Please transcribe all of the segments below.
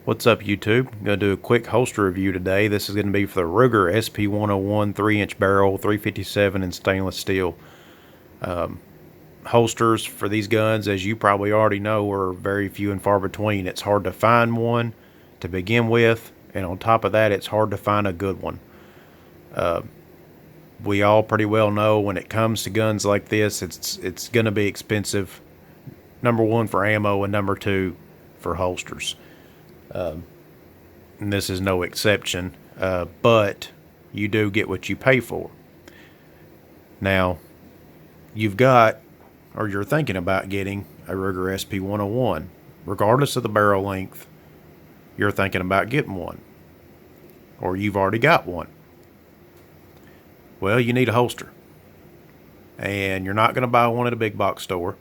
What's up, YouTube? I'm going to do a quick holster review today. This is going to be for the Ruger SP101 3-inch barrel, 357 in stainless steel. Holsters for these guns, as you probably already know, are very few and far between. It's hard to find one to begin with, and on top of that, it's hard to find a good one. We all pretty well know when it comes to guns like this, it's going to be expensive. Number one for ammo, and number two for holsters. And this is no exception, but you do get what you pay for. Now, you've got, or you're thinking about getting a Ruger SP101. Regardless of the barrel length, you're thinking about getting one, or you've already got one. Well, you need a holster, and you're not going to buy one at a big box store.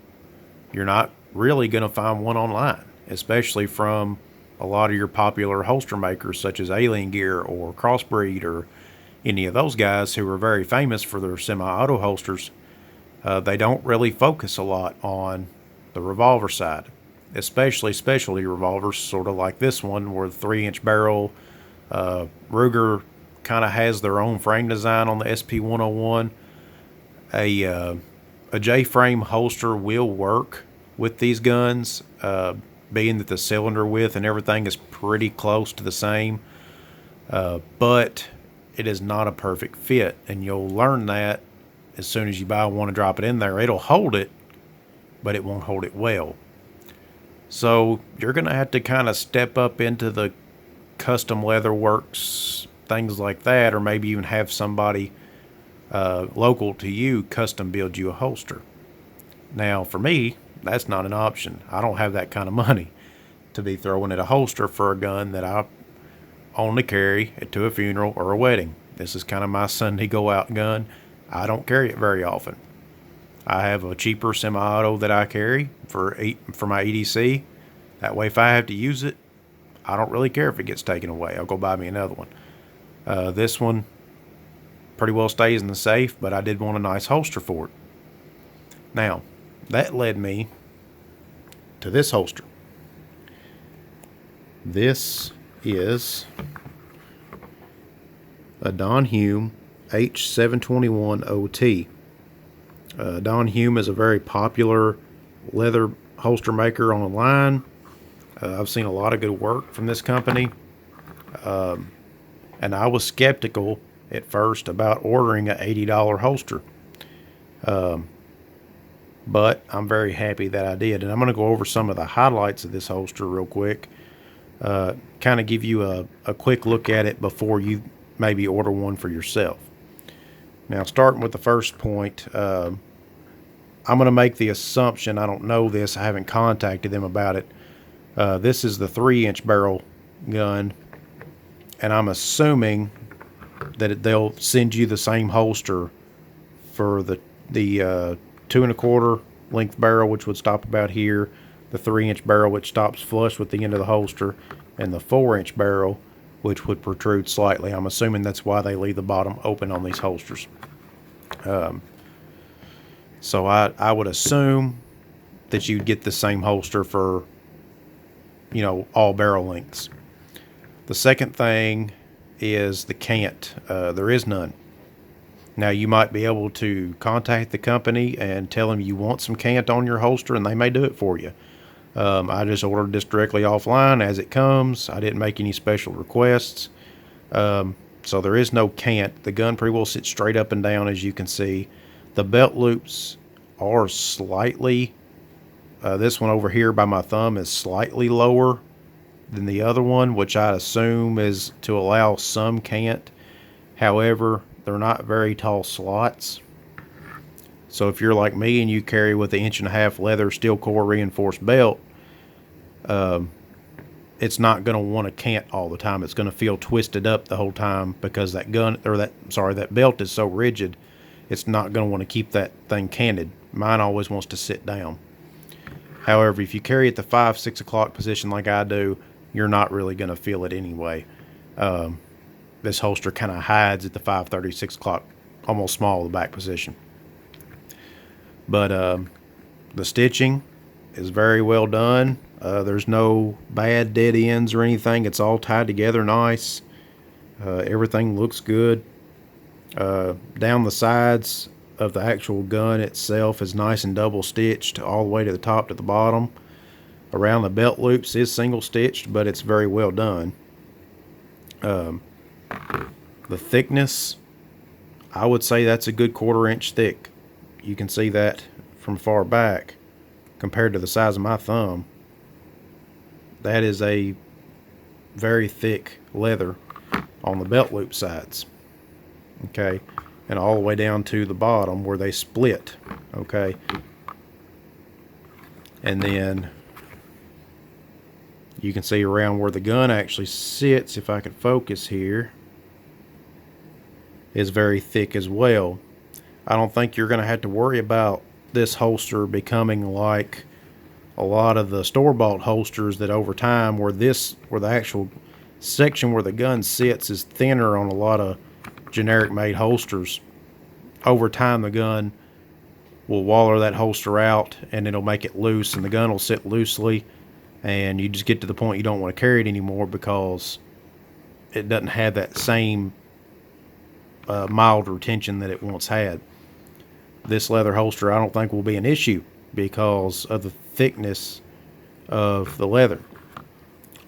You're not really going to find one online, especially from a lot of your popular holster makers such as Alien Gear or Crossbreed or any of those guys who are very famous for their semi-auto holsters. They don't really focus a lot on the revolver side, especially specialty revolvers, sort of like this one, where the 3-inch barrel. Ruger kind of has their own frame design on the SP101. A J-frame holster will work with these guns, being that the cylinder width and everything is pretty close to the same, but it is not a perfect fit, and you'll learn that as soon as you buy one and drop it in there. It'll hold it, but it won't hold it well. So you're going to have to kind of step up into the custom leather works, things like that, or maybe even have somebody local to you custom build you a holster. Now, for me, that's not an option. I don't have that kind of money to be throwing at a holster for a gun that I only carry to a funeral or a wedding. This is kind of my Sunday go out gun. I don't carry it very often. I have a cheaper semi-auto that I carry for my EDC. That way, if I have to use it, I don't really care if it gets taken away. I'll go buy me another one. This one pretty well stays in the safe, but I did want a nice holster for it. Now, that led me to this holster. This is a Don Hume H721-OT. Don Hume is a very popular leather holster maker online. I've seen a lot of good work from this company, and I was skeptical at first about ordering an $80 holster. But I'm very happy that I did. And I'm going to go over some of the highlights of this holster real quick. Kind of give you a quick look at it before you maybe order one for yourself. Now, starting with the first point, I'm going to make the assumption, I don't know this, I haven't contacted them about it. This is the 3-inch barrel gun, and I'm assuming that they'll send you the same holster for the 2 1/4 length barrel, which would stop about here, the 3-inch barrel, which stops flush with the end of the holster, and the 4-inch barrel, which would protrude slightly. I'm assuming that's why they leave the bottom open on these holsters. So I would assume that you'd get the same holster for, all barrel lengths. The second thing is the cant. There is none. Now, you might be able to contact the company and tell them you want some cant on your holster, and they may do it for you. I just ordered this directly offline as it comes. I didn't make any special requests. So there is no cant. The gun pretty well sits straight up and down, as you can see. The belt loops are slightly, this one over here by my thumb is slightly lower than the other one, which I assume is to allow some cant. However, they're not very tall slots. So if you're like me and you carry with an 1.5-inch leather steel core reinforced belt, it's not going to want to cant all the time. It's going to feel twisted up the whole time because that belt is so rigid. It's not going to want to keep that thing canted. Mine always wants to sit down. However, if you carry it the 5-6 o'clock position like I do, you're not really going to feel it anyway. This holster kind of hides at the 5:30, 6 o'clock, almost small, the back position. But the stitching is very well done. There's no bad dead ends or anything. It's all tied together nice. Everything looks good. Down the sides of the actual gun itself is nice and double stitched all the way to the top to the bottom. Around the belt loops is single stitched, but it's very well done. The thickness, I would say that's a good 1/4 inch thick. You can see that from far back compared to the size of my thumb. That is a very thick leather on the belt loop sides. Okay, and all the way down to the bottom where they split. Okay, and then you can see around where the gun actually sits, if I could focus here, is very thick as well. I don't think you're going to have to worry about this holster becoming like a lot of the store-bought holsters that over time where the actual section where the gun sits is thinner on a lot of generic made holsters. Over time the gun will waller that holster out and it'll make it loose, and the gun will sit loosely, and you just get to the point you don't want to carry it anymore because it doesn't have that same mild retention that it once had. This leather holster I don't think will be an issue because of the thickness of the leather.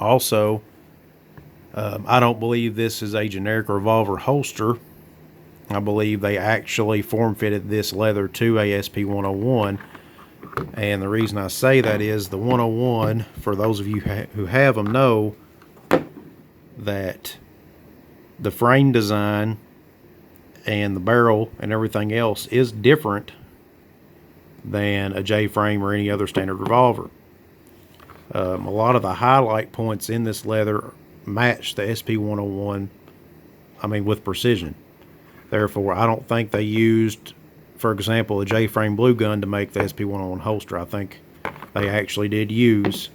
Also, I don't believe this is a generic revolver holster. I believe they actually form-fitted this leather to a SP101, and the reason I say that is the 101, for those of you who have them, know that the frame design and the barrel and everything else is different than a J-frame or any other standard revolver. A lot of the highlight points in this leather match the SP101, with precision. Therefore, I don't think they used, for example, a J-frame blue gun to make the SP101 holster. I think they actually did use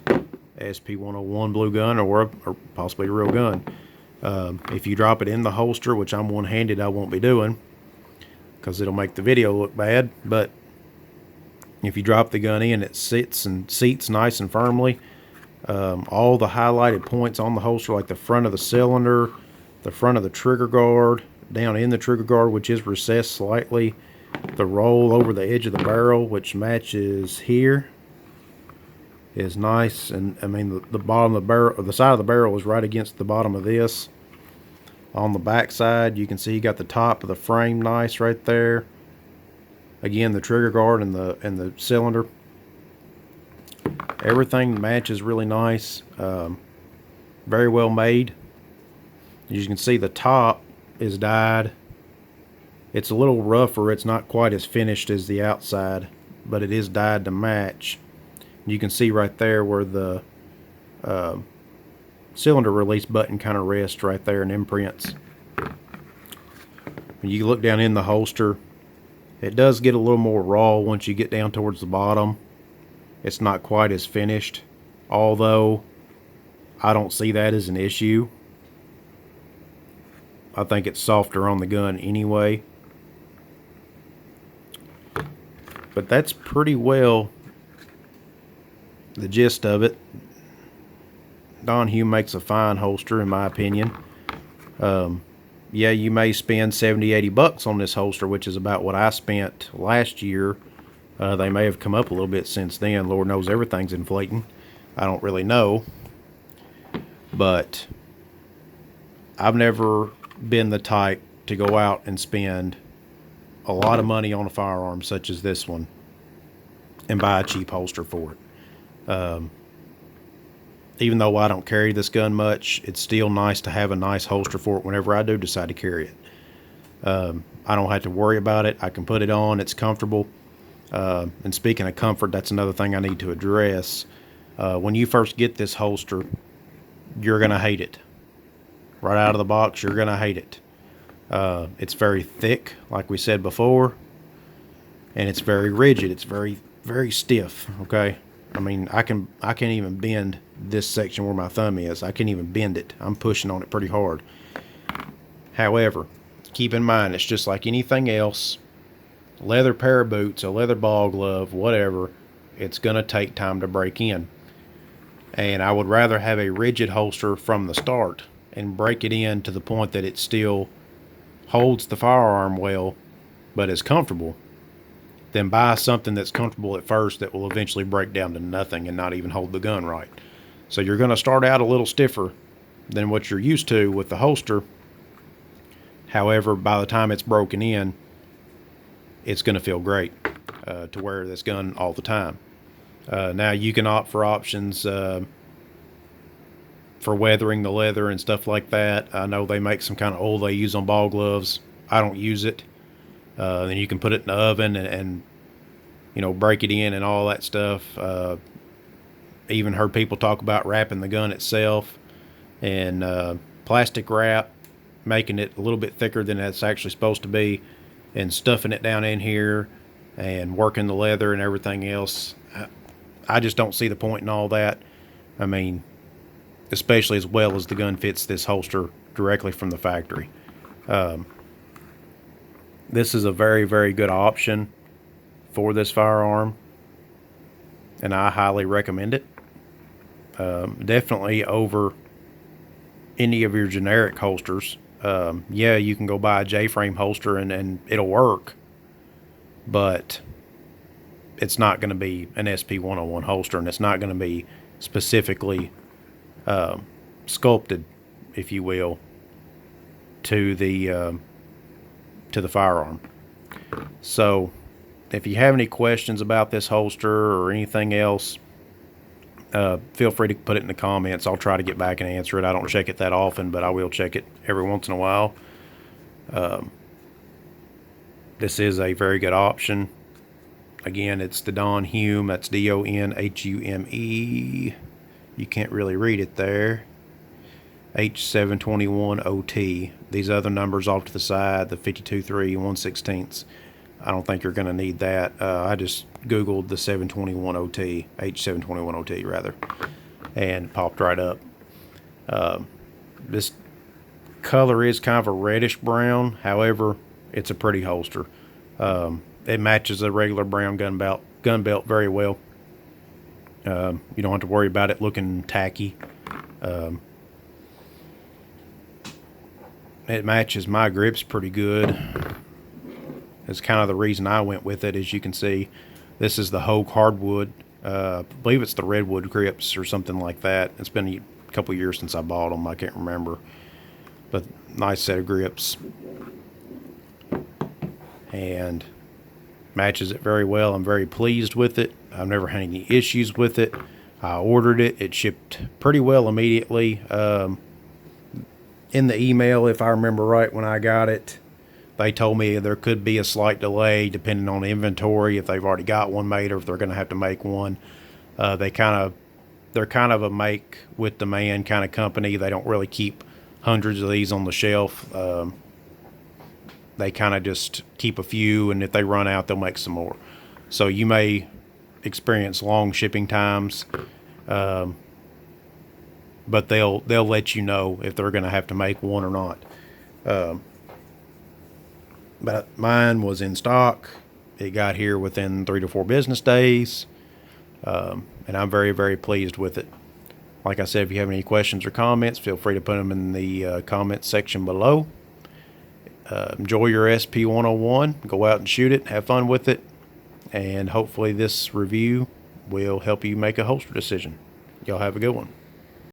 SP101 blue gun or possibly a real gun. If you drop it in the holster, which I'm one-handed, I won't be doing because it'll make the video look bad, but if you drop the gun in, it sits and seats nice and firmly. All the highlighted points on the holster, like the front of the cylinder, the front of the trigger guard, down in the trigger guard, which is recessed slightly, the roll over the edge of the barrel, which matches here, is nice. And the bottom of the barrel, or the side of the barrel, is right against the bottom of this. On the back side, you can see you got the top of the frame nice right there. Again, the trigger guard and the cylinder, everything matches really nice. Very well made. As you can see, the top is dyed. It's a little rougher. It's not quite as finished as the outside, but it is dyed to match. You can see right there where the cylinder release button kind of rests right there and imprints. When you look down in the holster, it does get a little more raw once you get down towards the bottom. It's not quite as finished, although I don't see that as an issue. I think it's softer on the gun anyway. But that's pretty well the gist of it. Don Hume makes a fine holster in my opinion. Yeah, you may spend $70-80 on this holster, which is about what I spent last year. They may have come up a little bit since then. Lord knows everything's inflating. I don't really know. But I've never been the type to go out and spend a lot of money on a firearm such as this one and buy a cheap holster for it. Even though I don't carry this gun much, it's still nice to have a nice holster for it whenever I do decide to carry it. I don't have to worry about it. I can put it on. It's comfortable. And speaking of comfort, that's another thing I need to address. When you first get this holster, you're going to hate it. Right out of the box, you're going to hate it. It's very thick, like we said before, and it's very rigid. It's very, very stiff, okay? I can't even bend this section where my thumb is. I can't even bend it. I'm pushing on it pretty hard. However, keep in mind, it's just like anything else. Leather pair of boots, a leather ball glove, whatever, It's going to take time to break in. And I would rather have a rigid holster from the start and break it in to the point that it still holds the firearm well, but is comfortable, than buy something that's comfortable at first that will eventually break down to nothing and not even hold the gun right. So you're going to start out a little stiffer than what you're used to with the holster. However, by the time it's broken in, it's going to feel great to wear this gun all the time. Now you can opt for options for weathering the leather and stuff like that. I know they make some kind of oil they use on ball gloves. I don't use it. Then you can put it in the oven and you know, break it in and all that stuff. Even heard people talk about wrapping the gun itself and plastic wrap, making it a little bit thicker than it's actually supposed to be, and stuffing it down in here and working the leather and everything else. I just don't see the point in all that. I mean, especially as well as the gun fits this holster directly from the factory. This is a very, very good option for this firearm, and I highly recommend it. Definitely over any of your generic holsters. Yeah, you can go buy a J-frame holster and it'll work, but it's not going to be an SP101 holster, and it's not going to be specifically sculpted, if you will, to the firearm. So if you have any questions about this holster or anything else, feel free to put it in the comments. I'll try to get back and answer it. I don't check it that often, but I will check it every once in a while. This is a very good option. Again, it's the Don Hume. That's DonHume. You can't really read it there. H721-OT. These other numbers off to the side, the 52.3 1/16. I don't think you're going to need that. I just Googled the 721-OT, H721-OT rather, and popped right up. This color is kind of a reddish brown. However, it's a pretty holster. It matches a regular brown gun belt very well. You don't have to worry about it looking tacky. It matches my grips pretty good. That's kind of the reason I went with it. As you can see, this is the Hogue hardwood. I believe it's the redwood grips or something like that. It's been a couple years since I bought them. I can't remember. But nice set of grips. And matches it very well. I'm very pleased with it. I've never had any issues with it. I ordered it. It shipped pretty well immediately. In the email, if I remember right, when I got it, they told me there could be a slight delay depending on inventory, if they've already got one made or if they're going to have to make one. They're kind of a make with demand kind of company. They don't really keep hundreds of these on the shelf. They kind of just keep a few, and if they run out, they'll make some more. So you may experience long shipping times, but they'll let you know if they're going to have to make one or not. But mine was in stock. It got here within 3 to 4 business days, and I'm very, very pleased with it. Like I said, if you have any questions or comments, feel free to put them in the comments section below. Enjoy your SP101. Go out and shoot it. Have fun with it. And hopefully this review will help you make a holster decision. Y'all have a good one.